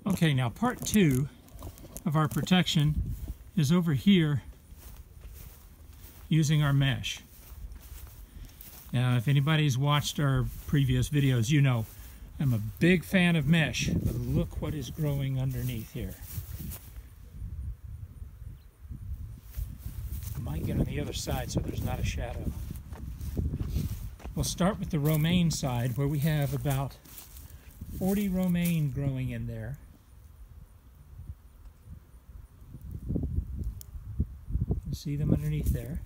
Okay, now part 2 of our protection is over here using our mesh. Now, if anybody's watched our previous videos, you know I'm a big fan of mesh, but look what is growing underneath here. I might get on the other side so there's not a shadow. We'll start with the romaine side, where we have about 40 romaine growing in there. You see them underneath there.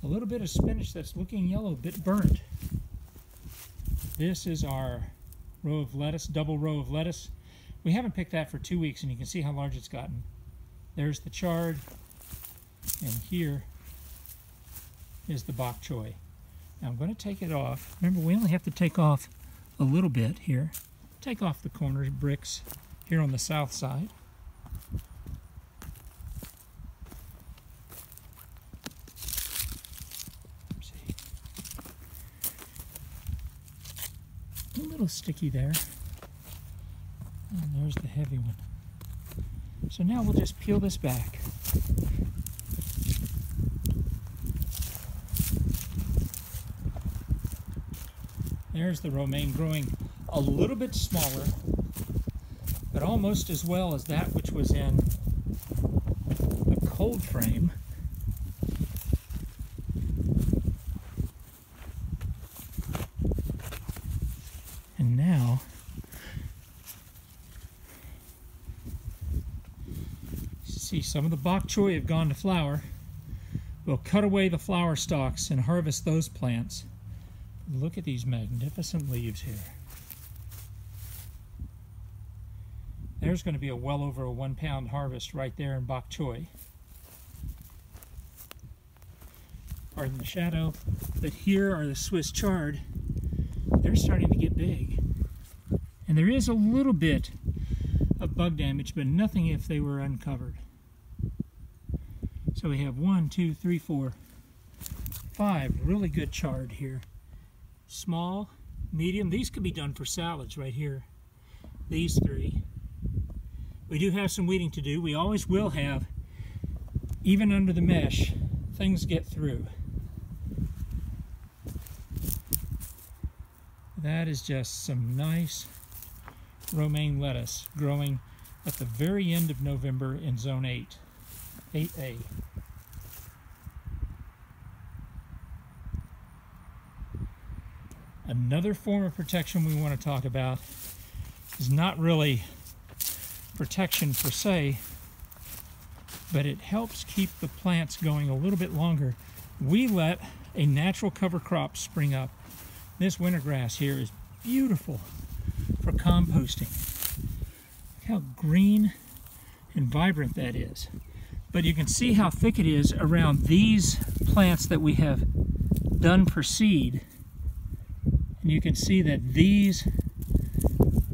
A little bit of spinach that's looking yellow, a bit burnt. This is our row of lettuce, double row of lettuce. We haven't picked that for 2 weeks, and you can see how large it's gotten. There's the chard, and here is the bok choy. Now I'm going to take it off. Remember, we only have to take off a little bit here. Take off the corners, bricks here on the south side. A little sticky there. And there's the heavy one. So now we'll just peel this back. There's the romaine growing a little bit smaller, but almost as well as that which was in a cold frame. And now, see, some of the bok choy have gone to flower. We'll cut away the flower stalks and harvest those plants. Look at these magnificent leaves here. There's going to be a well over a 1 pound harvest right there in bok choy. Pardon the shadow, but here are the Swiss chard. They're starting to get big. And there is a little bit of bug damage, but nothing if they were uncovered. So we have 1, 2, 3, 4, 5 really good chard here. Small, medium. These could be done for salads right here. These 3. We do have some weeding to do. We always will have. Even under the mesh, things get through. That is just some nice romaine lettuce growing at the very end of November in Zone 8, 8A. Another form of protection we want to talk about is not really protection per se, but it helps keep the plants going a little bit longer. We let a natural cover crop spring up. This winter grass here is beautiful for composting. Look how green and vibrant that is. But you can see how thick it is around these plants that we have done for seed. And you can see that these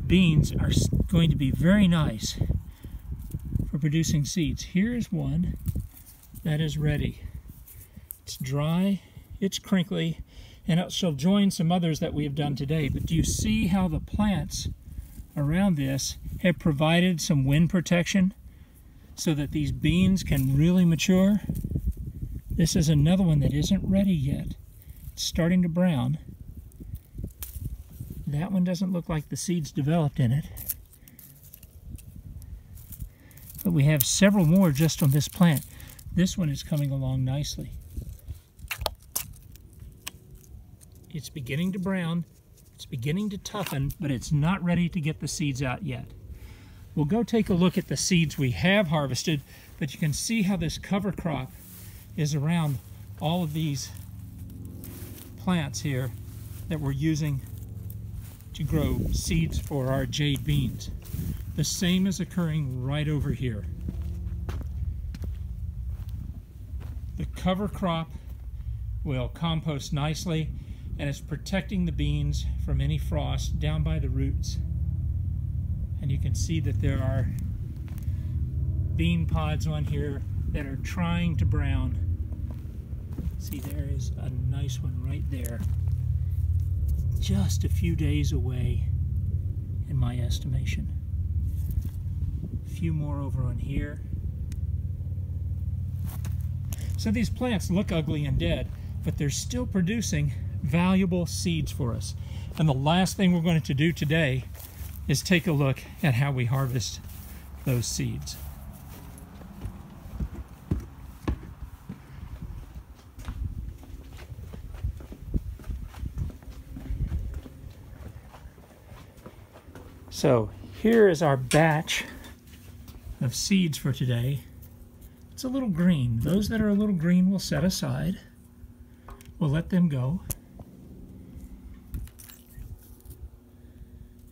beans are going to be very nice for producing seeds. Here's one that is ready. It's dry, it's crinkly, and it shall join some others that we have done today. But do you see how the plants around this have provided some wind protection so that these beans can really mature? This is another one that isn't ready yet. It's starting to brown. That one doesn't look like the seeds developed in it. But we have several more just on this plant. This one is coming along nicely. It's beginning to brown, it's beginning to toughen, but it's not ready to get the seeds out yet. We'll go take a look at the seeds we have harvested, but you can see how this cover crop is around all of these plants here that we're using to grow seeds for our jade beans. The same is occurring right over here. The cover crop will compost nicely, and it's protecting the beans from any frost down by the roots. And you can see that there are bean pods on here that are trying to brown. See, there is a nice one right there. just a few days away in my estimation. A few more over on here. So these plants look ugly and dead, but they're still producing valuable seeds for us. And the last thing we're going to do today is take a look at how we harvest those seeds. So here is our batch of seeds for today. It's a little green. Those that are a little green we'll set aside. We'll let them go.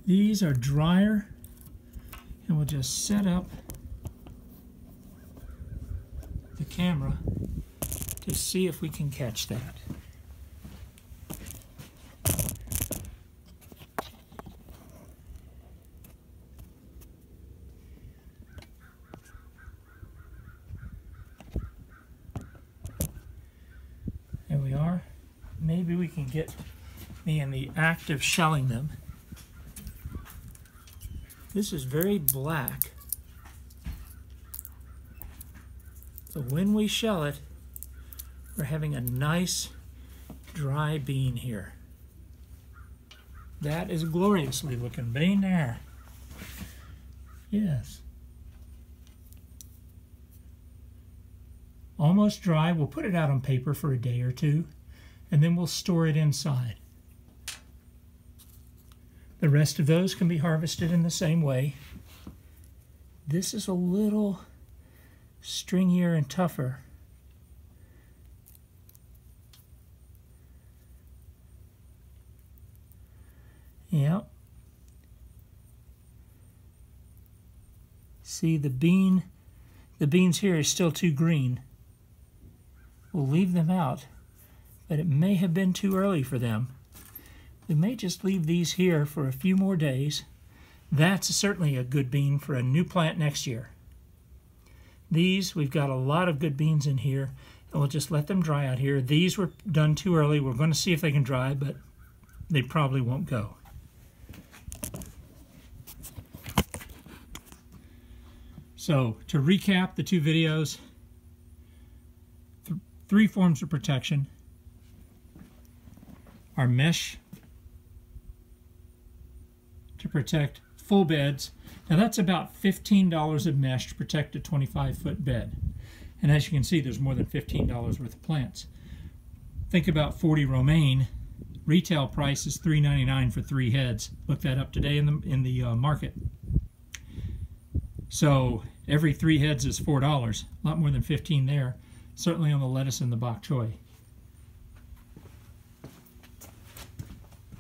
These are drier, and we'll just set up the camera to see if we can catch that. There we are. Maybe we can get me in the act of shelling them. This is very black. So when we shell it, we're having a nice dry bean here. That is a gloriously looking bean there. Yes. Almost dry. We'll put it out on paper for a day or two, and then we'll store it inside. The rest of those can be harvested in the same way. This is a little stringier and tougher. Yep. See, the beans here are still too green. We'll leave them out, but it may have been too early for them. We may just leave these here for a few more days. That's certainly a good bean for a new plant next year. These, we've got a lot of good beans in here, and we'll just let them dry out here. These were done too early. We're going to see if they can dry, but they probably won't go. So, to recap the two videos, three forms of protection. Our mesh to protect full beds. Now that's about $15 of mesh to protect a 25-foot bed. And as you can see, there's more than $15 worth of plants. Think about 40 romaine. Retail price is $3.99 for 3 heads. Look that up today in the market. So every 3 heads is $4. A lot more than 15 there. Certainly on the lettuce and the bok choy.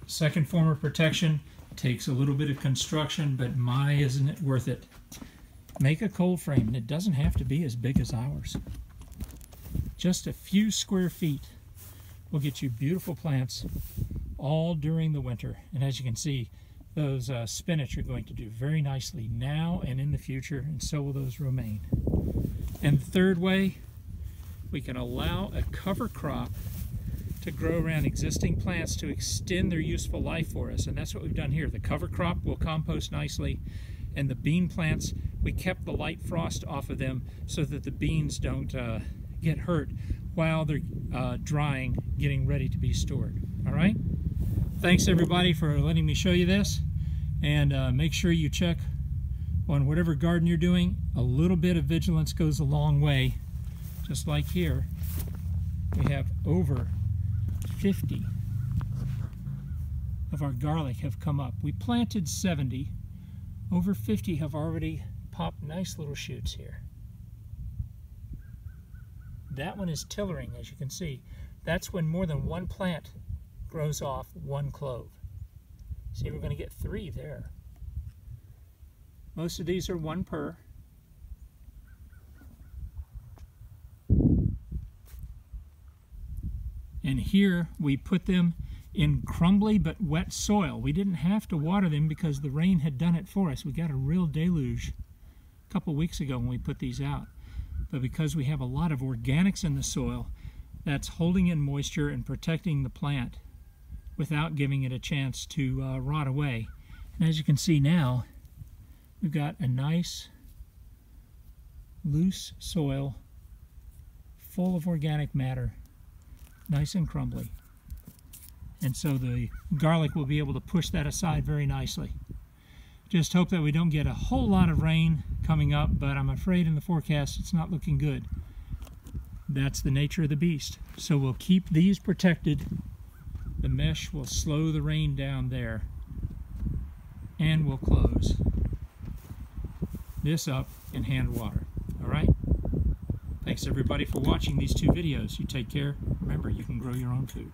Second form of protection takes a little bit of construction, but my, isn't it worth it. Make a cold frame, and it doesn't have to be as big as ours. Just a few square feet will get you beautiful plants all during the winter. And as you can see, those spinach are going to do very nicely now and in the future, and so will those romaine. And the third way, we can allow a cover crop to grow around existing plants to extend their useful life for us. And that's what we've done here. The cover crop will compost nicely, and the bean plants, we kept the light frost off of them so that the beans don't get hurt while they're drying, getting ready to be stored. All right? Thanks everybody for letting me show you this, and make sure you check on whatever garden you're doing. A little bit of vigilance goes a long way. Just like here, we have over 50 of our garlic have come up. We planted 70. Over 50 have already popped nice little shoots here. That one is tillering, as you can see. That's when more than one plant grows off one clove. See, we're going to get 3 there. Most of these are 1 per. And here we put them in crumbly but wet soil. We didn't have to water them because the rain had done it for us. We got a real deluge a couple weeks ago when we put these out. But because we have a lot of organics in the soil, that's holding in moisture and protecting the plant without giving it a chance to rot away. And as you can see now, we've got a nice loose soil full of organic matter, nice and crumbly. And so the garlic will be able to push that aside very nicely. Just hope that we don't get a whole lot of rain coming up, but I'm afraid in the forecast it's not looking good. That's the nature of the beast. So we'll keep these protected. The mesh will slow the rain down there, and we'll close this up in hand water. All right? Thanks everybody for watching these two videos. You take care. Remember, you can grow your own food.